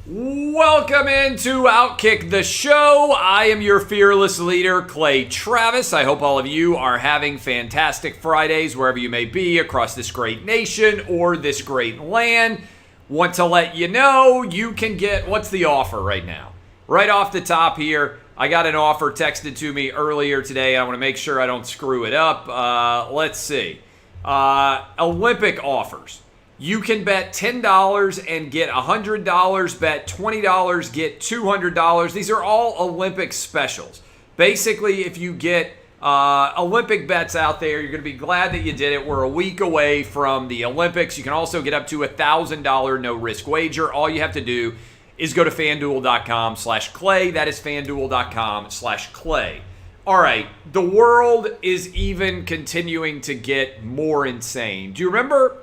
Welcome into OutKick the Show. I am your fearless leader, Clay Travis. I hope all of you are having fantastic Fridays wherever you may be across this great nation or this great land. Want to let you know you can get, what's the offer right now? Right off the top here, I got an offer texted to me earlier today. I want to make sure I don't screw it up. Let's see. Olympic offers. You can bet $10 and get $100, bet $20, get $200. These are all Olympic specials. Basically, if you get Olympic bets out there, you're going to be glad that you did it. We're a week away from the Olympics. You can also get up to $1,000 no-risk wager. All you have to do is go to FanDuel.com/Clay. That is FanDuel.com/Clay. All right, the world is even continuing to get more insane. Do you remember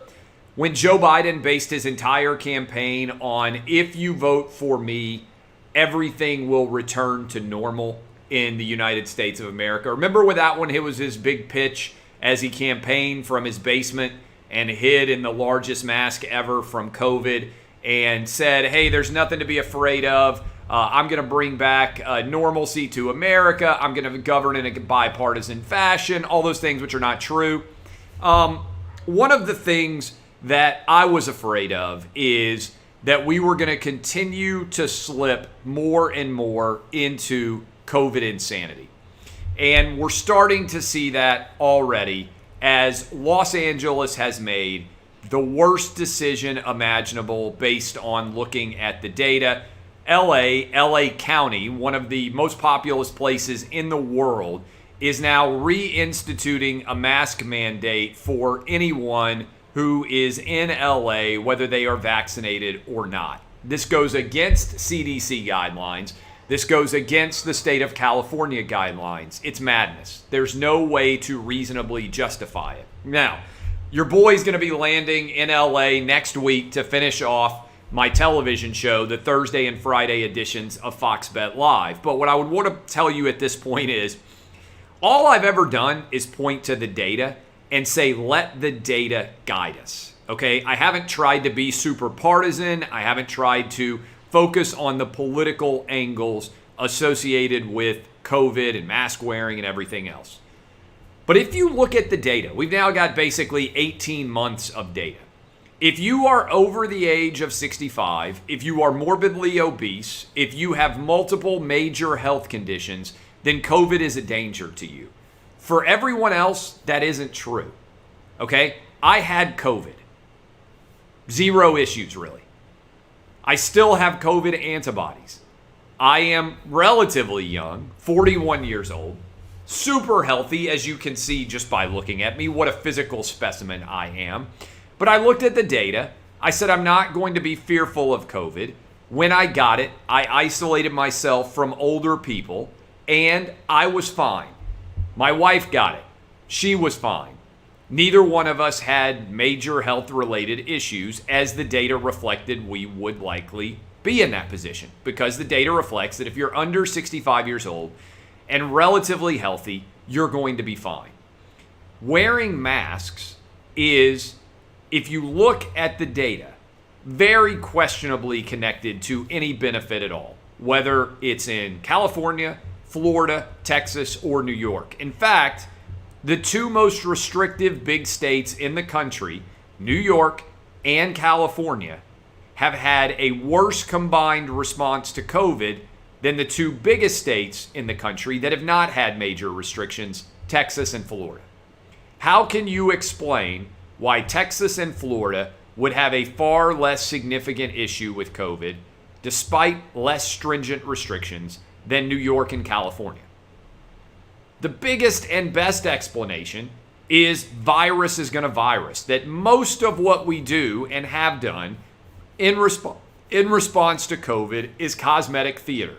when Joe Biden based his entire campaign on, if you vote for me, everything will return to normal in the United States of America? Remember when that one, it was his big pitch as he campaigned from his basement and hid in the largest mask ever from COVID and said, hey, there's nothing to be afraid of. I'm going to bring back normalcy to America. I'm going to govern in a bipartisan fashion, all those things which are not true. One of the things that I was afraid of is that we were going to continue to slip more and more into COVID insanity. And we're starting to see that already as Los Angeles has made the worst decision imaginable based on looking at the data. LA County, one of the most populous places in the world, is now reinstituting a mask mandate for anyone who is in LA, whether they are vaccinated or not. This goes against CDC guidelines. This goes against the state of California guidelines. It's madness. There's no way to reasonably justify it. Now, your boy's going to be landing in LA next week to finish off my television show, the Thursday and Friday editions of Fox Bet Live. But what I would want to tell you at this point is, all I've ever done is point to the data and say, let the data guide us, okay? I haven't tried to be super partisan. I haven't tried to focus on the political angles associated with COVID and mask wearing and everything else. But if you look at the data, we've now got basically 18 months of data. If you are over the age of 65, if you are morbidly obese, if you have multiple major health conditions, then COVID is a danger to you. For everyone else, that isn't true, okay? I had COVID. Zero issues, really. I still have COVID antibodies. I am relatively young, 41 years old, super healthy, as you can see just by looking at me. What a physical specimen I am. But I looked at the data. I said I'm not going to be fearful of COVID. When I got it, I isolated myself from older people, and I was fine. My wife got it. She was fine. Neither one of us had major health-related issues, as the data reflected we would likely be in that position, because the data reflects that if you're under 65 years old and relatively healthy, you're going to be fine. Wearing masks is, if you look at the data, very questionably connected to any benefit at all, whether it's in California, Florida, Texas, or New York. In fact, the two most restrictive big states in the country, New York and California, have had a worse combined response to COVID than the two biggest states in the country that have not had major restrictions, Texas and Florida. How can you explain why Texas and Florida would have a far less significant issue with COVID, despite less stringent restrictions, than New York and California? The biggest and best explanation is virus is going to virus. That most of what we do and have done in response to COVID is cosmetic theater.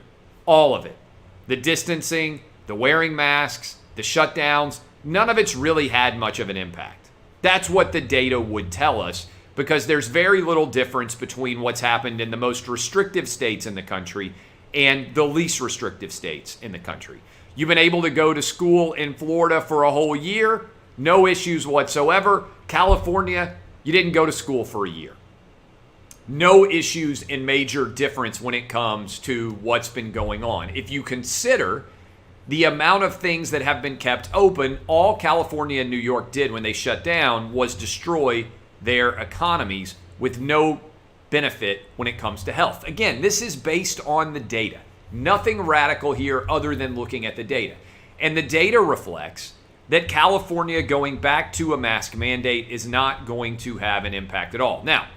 All of it. The distancing, the wearing masks, the shutdowns, none of it's really had much of an impact. That's what the data would tell us, because there's very little difference between what's happened in the most restrictive states in the country and the least restrictive states in the country. You've been able to go to school in Florida for a whole year, no issues whatsoever. California, you didn't go to school for a year. no issues in major difference when it comes to what's been going on. If you consider the amount of things that have been kept open, all California and New York did when they shut down was destroy their economies with no benefit when it comes to health. Again, this is based on the data. Nothing radical here other than looking at the data. And the data reflects that California going back to a mask mandate is not going to have an impact at all. Now,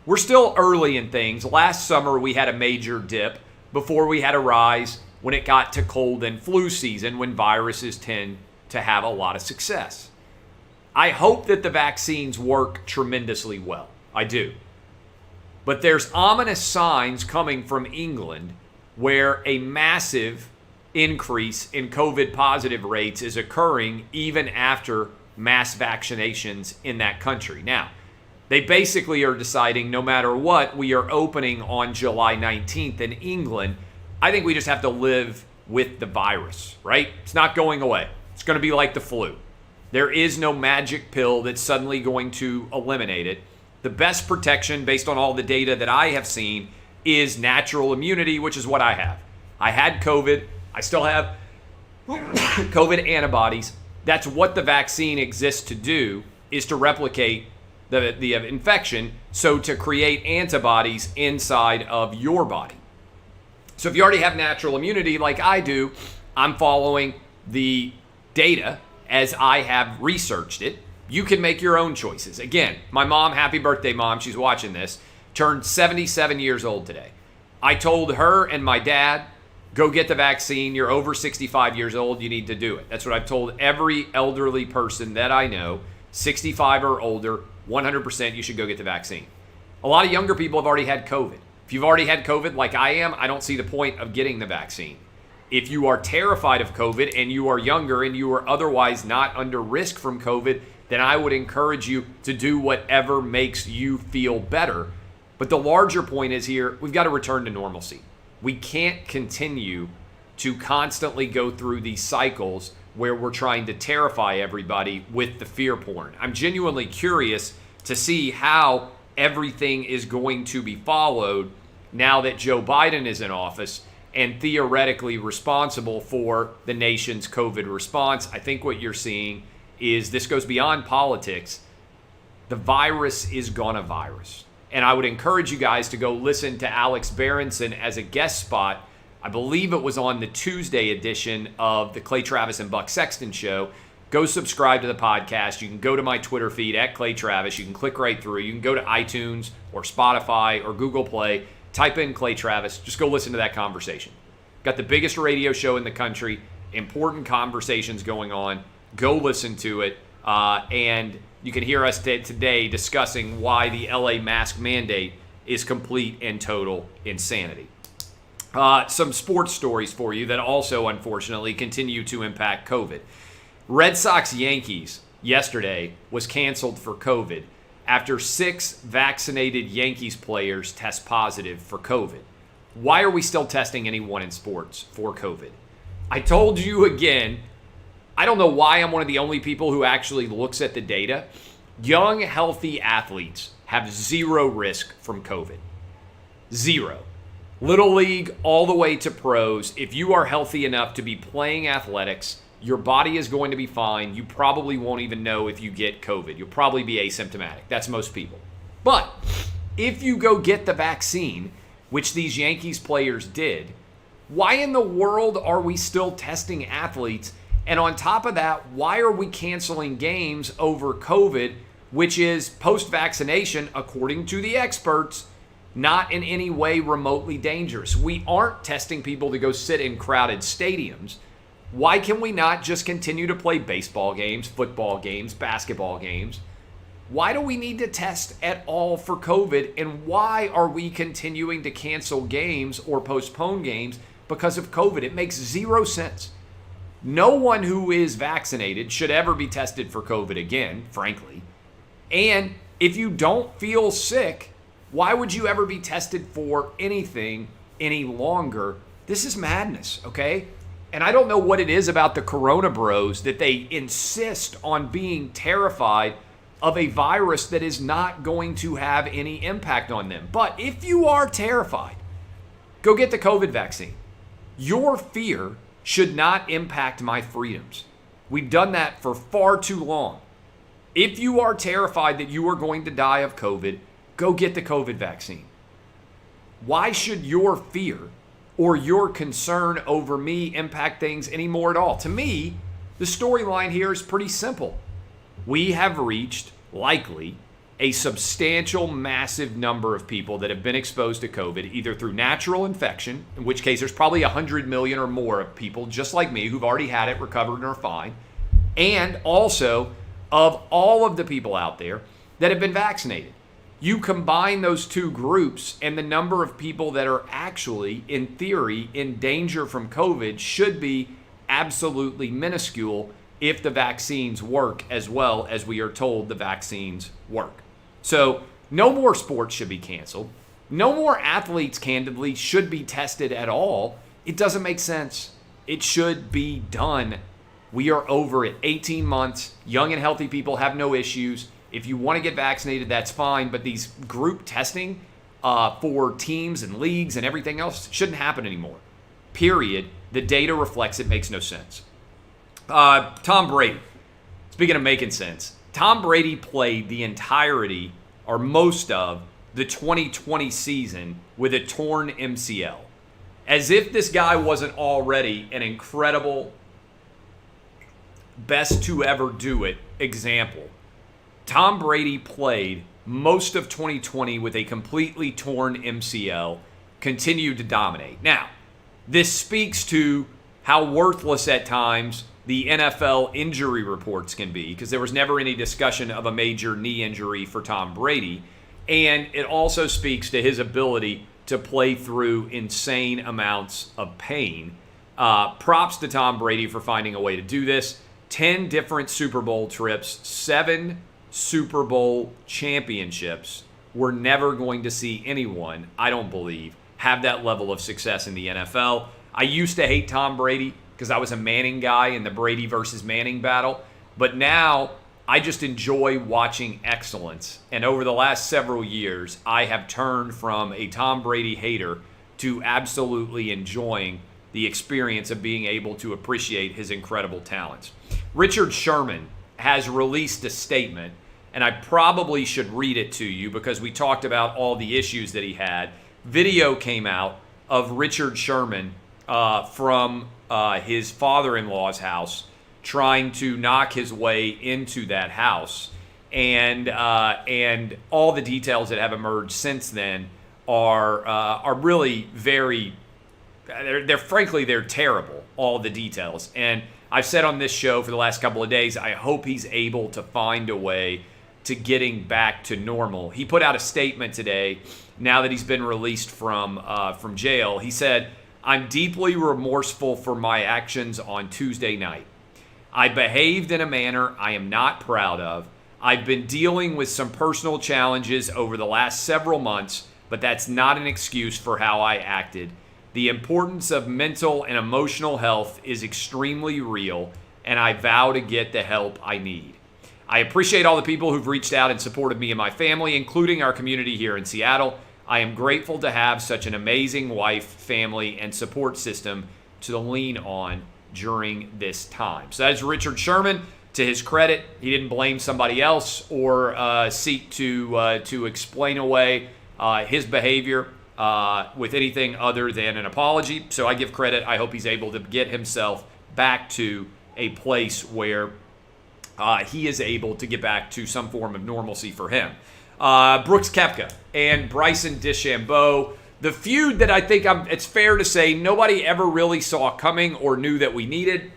we're still early in things. Last summer, we had a major dip before we had a rise when it got to cold and flu season, when viruses tend to have a lot of success. I hope that the vaccines work tremendously well. I do. But there's ominous signs coming from England where a massive increase in COVID positive rates is occurring even after mass vaccinations in that country. Now, they basically are deciding no matter what, we are opening on July 19th in England. I think we just have to live with the virus, right? It's not going away. It's going to be like the flu. There is no magic pill that's suddenly going to eliminate it. The best protection, based on all the data that I have seen, is natural immunity, which is what I have. I had COVID. I still have COVID antibodies. That's what the vaccine exists to do, is to replicate the infection, so to create antibodies inside of your body. So if you already have natural immunity like I do, I'm following the data as I have researched it. You can make your own choices. Again, my mom, happy birthday, Mom, she's watching this, turned 77 years old today. I told her and my dad, go get the vaccine. You're over 65 years old. You need to do it. That's what I've told every elderly person that I know, 65 or older, 100% you should go get the vaccine. A lot of younger people have already had COVID. If you've already had COVID like I am, I don't see the point of getting the vaccine. If you are terrified of COVID and you are younger and you are otherwise not under risk from COVID, then I would encourage you to do whatever makes you feel better. But the larger point is here, we've got to return to normalcy. We can't continue to constantly go through these cycles where we're trying to terrify everybody with the fear porn. I'm genuinely curious to see how everything is going to be followed now that Joe Biden is in office and theoretically responsible for the nation's COVID response. I think what you're seeing is this goes beyond politics. The virus is gonna virus. And I would encourage you guys to go listen to Alex Berenson as a guest spot. I believe it was on the Tuesday edition of the Clay Travis and Buck Sexton show. Go subscribe to the podcast. You can go to my Twitter feed at Clay Travis. You can click right through. You can go to iTunes or Spotify or Google Play. Type in Clay Travis. Just go listen to that conversation. Got the biggest radio show in the country. Important conversations going on. Go listen to it. And you can hear us today discussing why the LA mask mandate is complete and total insanity. Some sports stories for you that also, unfortunately, continue to impact COVID. Red Sox-Yankees yesterday was canceled for COVID after 6 vaccinated Yankees players test positive for COVID. Why are we still testing anyone in sports for COVID? I told you again, I don't know why I'm one of the only people who actually looks at the data. Young, healthy athletes have 0 risk from COVID. 0. Little league all the way to pros. If you are healthy enough to be playing athletics, your body is going to be fine. You probably won't even know if you get COVID. You'll probably be asymptomatic. That's most people. But if you go get the vaccine, which these Yankees players did, why in the world are we still testing athletes? And on top of that, why are we canceling games over COVID, which is post-vaccination, according to the experts, not in any way remotely dangerous? We aren't testing people to go sit in crowded stadiums. Why can we not just continue to play baseball games, football games, basketball games? Why do we need to test at all for COVID? And why are we continuing to cancel games or postpone games because of COVID? It makes 0 sense. No one who is vaccinated should ever be tested for COVID again, frankly. And if you don't feel sick, why would you ever be tested for anything any longer? This is madness, okay? And I don't know what it is about the Corona bros that they insist on being terrified of a virus that is not going to have any impact on them. But if you are terrified, go get the COVID vaccine. Your fear should not impact my freedoms. We've done that for far too long. If you are terrified that you are going to die of COVID, go get the COVID vaccine. Why should your fear or your concern over me impact things anymore at all? To me, the storyline here is pretty simple. We have reached, likely, a substantial, massive number of people that have been exposed to COVID, either through natural infection, in which case there's probably 100 million or more of people just like me who've already had it, recovered, and are fine, and also of all of the people out there that have been vaccinated. You combine those two groups, and the number of people that are actually, in theory, in danger from COVID should be absolutely minuscule if the vaccines work as well as we are told the vaccines work. So no more sports should be canceled. No more athletes, candidly, should be tested at all. It doesn't make sense. It should be done. We are over it. 18 months. Young and healthy people have no issues. If you want to get vaccinated, that's fine. But these group testing for teams and leagues and everything else shouldn't happen anymore. Period. The data reflects it makes no sense. Tom Brady. Speaking of making sense, Tom Brady played the entirety or most of the 2020 season with a torn MCL. As if this guy wasn't already an incredible, best to ever do it example. Tom Brady played most of 2020 with a completely torn MCL, continued to dominate. Now, this speaks to how worthless at times the NFL injury reports can be, because there was never any discussion of a major knee injury for Tom Brady. And it also speaks to his ability to play through insane amounts of pain. Props to Tom Brady for finding a way to do this. 10 different Super Bowl trips, 7 Super Bowl championships. We're never going to see anyone, I don't believe, have that level of success in the NFL. I used to hate Tom Brady because I was a Manning guy in the Brady versus Manning battle. But now I just enjoy watching excellence. And over the last several years, I have turned from a Tom Brady hater to absolutely enjoying the experience of being able to appreciate his incredible talents. Richard Sherman has released a statement, and I probably should read it to you because we talked about all the issues that he had. Video came out of Richard Sherman from his father-in-law's house, trying to knock his way into that house, and all the details that have emerged since then are really very. They're frankly terrible. All the details, and I've said on this show for the last couple of days, I hope he's able to find a way to getting back to normal. He put out a statement today. Now that he's been released from jail, he said, "I'm deeply remorseful for my actions on Tuesday night. I behaved in a manner I am not proud of. I've been dealing with some personal challenges over the last several months, but that's not an excuse for how I acted. The importance of mental and emotional health is extremely real, and I vow to get the help I need. I appreciate all the people who've reached out and supported me and my family, including our community here in Seattle. I am grateful to have such an amazing wife, family, and support system to lean on during this time." So that's Richard Sherman. To his credit, he didn't blame somebody else or seek to explain away his behavior with anything other than an apology. So I give credit. I hope he's able to get himself back to a place where he is able to get back to some form of normalcy for him. Brooks Koepka and Bryson DeChambeau, the feud that I think it's fair to say nobody ever really saw coming or knew that we needed.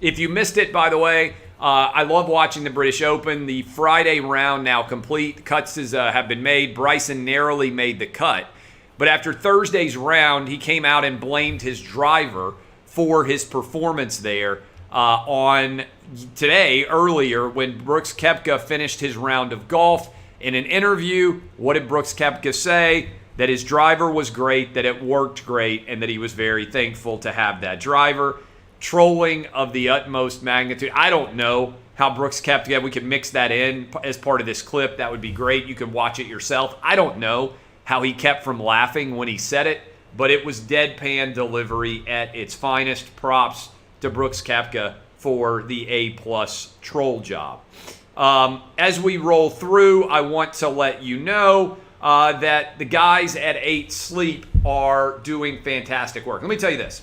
If you missed it, by the way, I love watching the British Open. The Friday round now complete. Cuts have been made. Bryson narrowly made the cut. But after Thursday's round, he came out and blamed his driver for his performance there on today, earlier, when Brooks Koepka finished his round of golf. In an interview, what did Brooks Koepka say? That his driver was great, that it worked great, and that he was very thankful to have that driver. Trolling of the utmost magnitude. I don't know how Brooks Koepka, we could mix that in as part of this clip. That would be great. You can watch it yourself. I don't know how he kept from laughing when he said it, but it was deadpan delivery at its finest. Props to Brooks Koepka for the A-plus troll job. As we roll through, I want to let you know that the guys at 8 Sleep are doing fantastic work. Let me tell you this.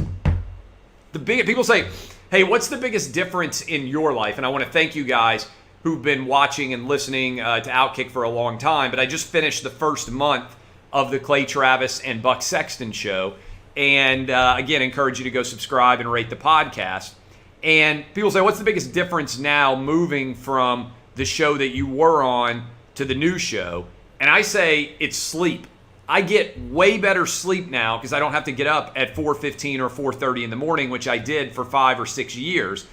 People say, hey, what's the biggest difference in your life? And I want to thank you guys who've been watching and listening to OutKick for a long time. But I just finished the first month of the Clay Travis and Buck Sexton show. And again, encourage you to go subscribe and rate the podcast. And people say, what's the biggest difference now moving from the show that you were on to the new show? And I say it's sleep. I get way better sleep now because I don't have to get up at 4:15 or 4:30 in the morning, which I did for 5 or 6 years.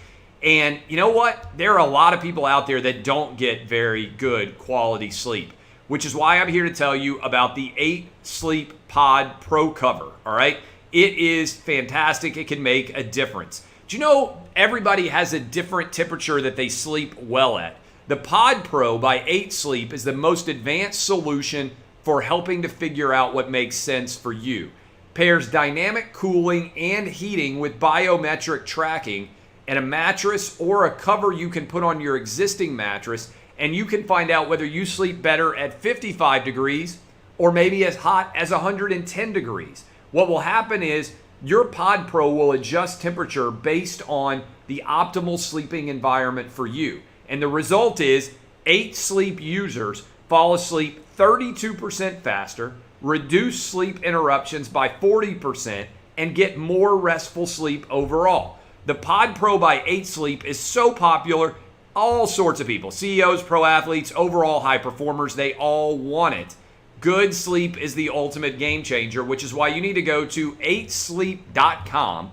And you know what? There are a lot of people out there that don't get very good quality sleep, which is why I'm here to tell you about the 8 Sleep Pod Pro Cover, all right? It is fantastic. It can make a difference. Do you know everybody has a different temperature that they sleep well at? The Pod Pro by 8 Sleep is the most advanced solution for helping to figure out what makes sense for you. Pairs dynamic cooling and heating with biometric tracking and a mattress or a cover you can put on your existing mattress, and you can find out whether you sleep better at 55 degrees or maybe as hot as 110 degrees. What will happen is your Pod Pro will adjust temperature based on the optimal sleeping environment for you. And the result is 8 Sleep users fall asleep 32% faster, reduce sleep interruptions by 40%, and get more restful sleep overall. The Pod Pro by 8 Sleep is so popular, all sorts of people, CEOs, pro athletes, overall high performers, they all want it. Good sleep is the ultimate game changer, which is why you need to go to 8sleep.com,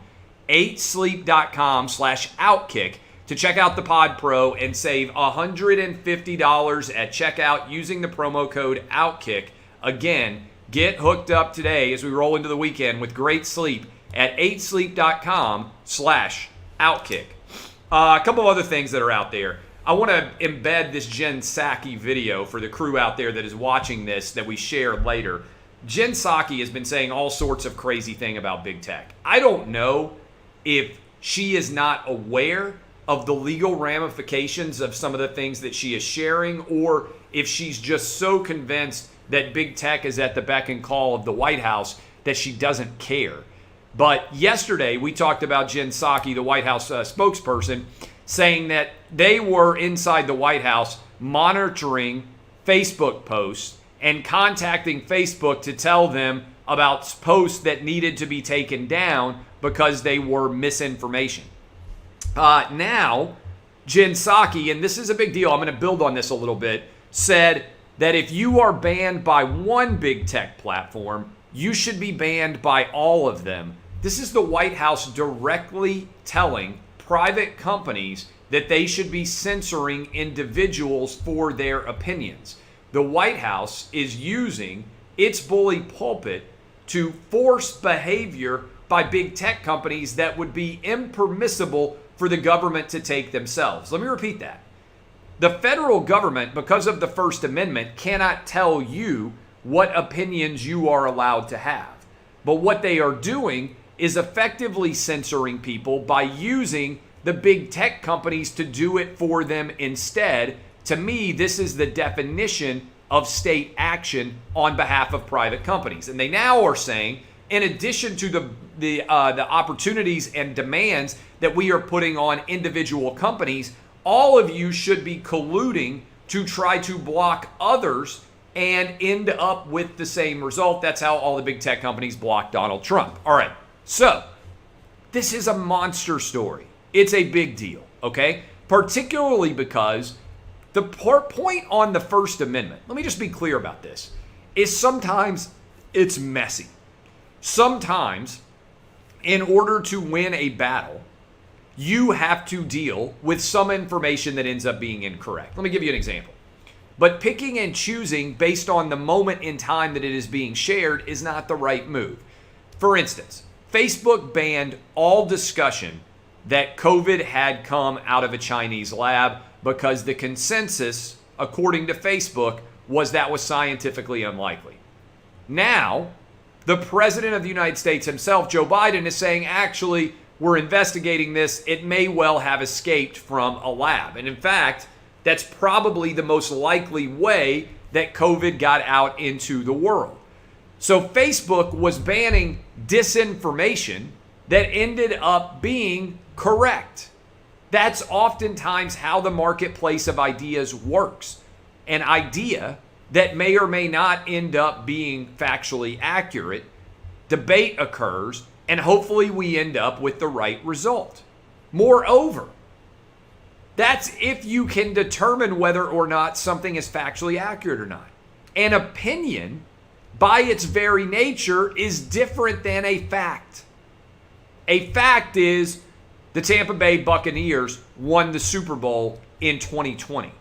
8sleep.com/OutKick to check out the Pod Pro and save $150 at checkout using the promo code OutKick. Again, get hooked up today as we roll into the weekend with great sleep at 8sleep.com/OutKick. A couple other things that are out there. I want to embed this Jen Psaki video for the crew out there that is watching this that we share later. Jen Psaki has been saying all sorts of crazy things about big tech. I don't know if she is not aware of the legal ramifications of some of the things that she is sharing, or if she's just so convinced that big tech is at the beck and call of the White House that she doesn't care. But yesterday, we talked about Jen Psaki, the White House spokesperson, saying that they were inside the White House monitoring Facebook posts and contacting Facebook to tell them about posts that needed to be taken down because they were misinformation. Now, Jen Psaki, and this is a big deal, I'm going to build on this a little bit, said that if you are banned by one big tech platform, you should be banned by all of them. This is the White House directly telling private companies that they should be censoring individuals for their opinions. The White House is using its bully pulpit to force behavior by big tech companies that would be impermissible for the government to take themselves. Let me repeat that. The federal government, because of the First Amendment, cannot tell you what opinions you are allowed to have. But what they are doing is effectively censoring people by using the big tech companies to do it for them instead. To me, this is the definition of state action on behalf of private companies. And they now are saying, in addition to the opportunities and demands that we are putting on individual companies, all of you should be colluding to try to block others and end up with the same result. That's how all the big tech companies blocked Donald Trump. All right, so this is a monster story. It's a big deal, okay? Particularly because the point on the First Amendment, let me just be clear about this, is sometimes it's messy. Sometimes, in order to win a battle, you have to deal with some information that ends up being incorrect. Let me give you an example. But picking and choosing based on the moment in time that it is being shared is not the right move. For instance, Facebook banned all discussion that COVID had come out of a Chinese lab because the consensus, according to Facebook, was that was scientifically unlikely. Now, the President of the United States himself, Joe Biden, is saying, actually, we're investigating this. It may well have escaped from a lab. And in fact, that's probably the most likely way that COVID got out into the world. So Facebook was banning disinformation that ended up being correct. That's oftentimes how the marketplace of ideas works. An idea that may or may not end up being factually accurate, debate occurs, and hopefully we end up with the right result. Moreover, that's if you can determine whether or not something is factually accurate or not. An opinion, by its very nature, is different than a fact. A fact is the Tampa Bay Buccaneers won the Super Bowl in 2020.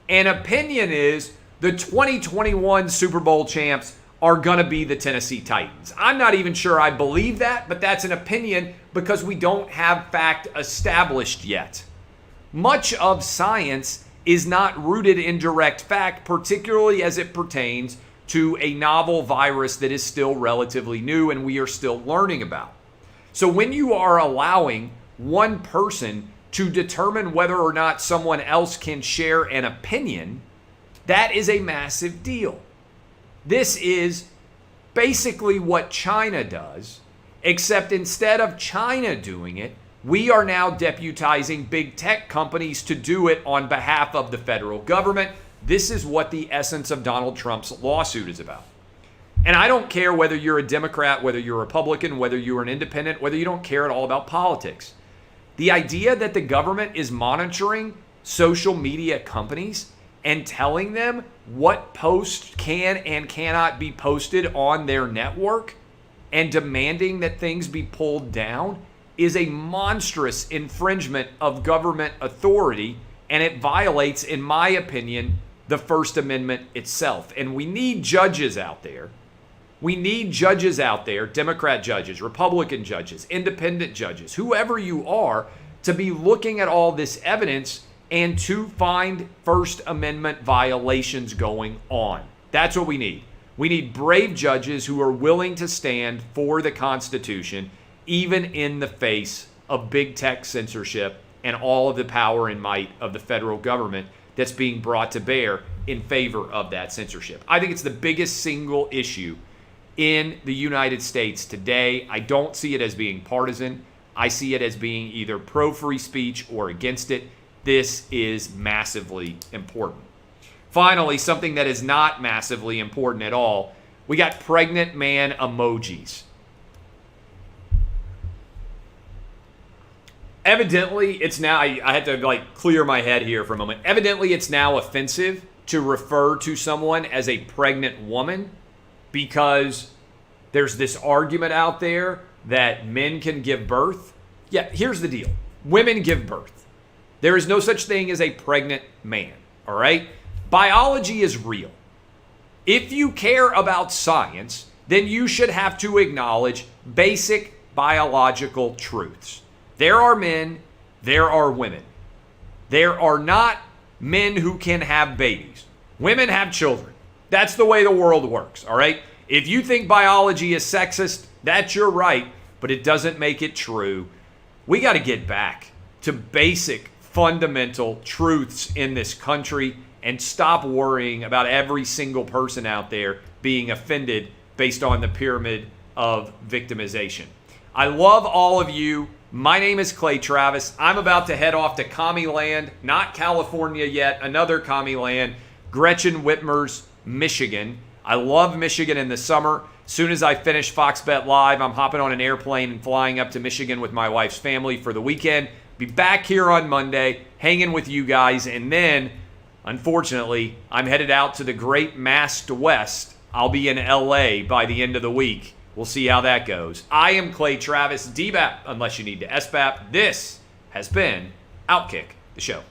An opinion is the 2021 Super Bowl champs are going to be the Tennessee Titans. I'm not even sure I believe that, but that's an opinion because we don't have fact established yet. Much of science is not rooted in direct fact, particularly as it pertains to a novel virus that is still relatively new and we are still learning about. So when you are allowing one person to determine whether or not someone else can share an opinion, that is a massive deal. This is basically what China does, except instead of China doing it, we are now deputizing big tech companies to do it on behalf of the federal government. This is what the essence of Donald Trump's lawsuit is about. And I don't care whether you're a Democrat, whether you're a Republican, whether you're an independent, whether you don't care at all about politics. The idea that the government is monitoring social media companies and telling them what posts can and cannot be posted on their network and demanding that things be pulled down is a monstrous infringement of government authority, and it violates, in my opinion, the First Amendment itself. And we need judges out there. We need judges out there, Democrat judges, Republican judges, independent judges, whoever you are, to be looking at all this evidence and to find First Amendment violations going on. That's what we need. We need brave judges who are willing to stand for the Constitution, even in the face of big tech censorship and all of the power and might of the federal government that's being brought to bear in favor of that censorship. I think it's the biggest single issue in the United States today. I don't see it as being partisan. I see it as being either pro-free speech or against it. This is massively important. Finally, something that is not massively important at all, we got pregnant man emojis. Evidently, it's now, I had to clear my head here for a moment. Evidently, it's now offensive to refer to someone as a pregnant woman because there's this argument out there that men can give birth. Yeah, here's the deal. Women give birth. There is no such thing as a pregnant man, all right? Biology is real. If you care about science, then you should have to acknowledge basic biological truths. There are men, there are women. There are not men who can have babies. Women have children. That's the way the world works, all right? If you think biology is sexist, that's your right, but it doesn't make it true. We got to get back to basic, fundamental truths in this country and stop worrying about every single person out there being offended based on the pyramid of victimization. I love all of you. My name is Clay Travis. I'm about to head off to Commie Land, not California yet, another Commie Land, Gretchen Whitmer's Michigan. I love Michigan in the summer. As soon as I finish Fox Bet Live, I'm hopping on an airplane and flying up to Michigan with my wife's family for the weekend. Be back here on Monday, hanging with you guys, and then, unfortunately, I'm headed out to the Great Massed West. I'll be in LA by the end of the week. We'll see how that goes. I am Clay Travis, DBAP, unless you need to SBAP. This has been OutKick the Show.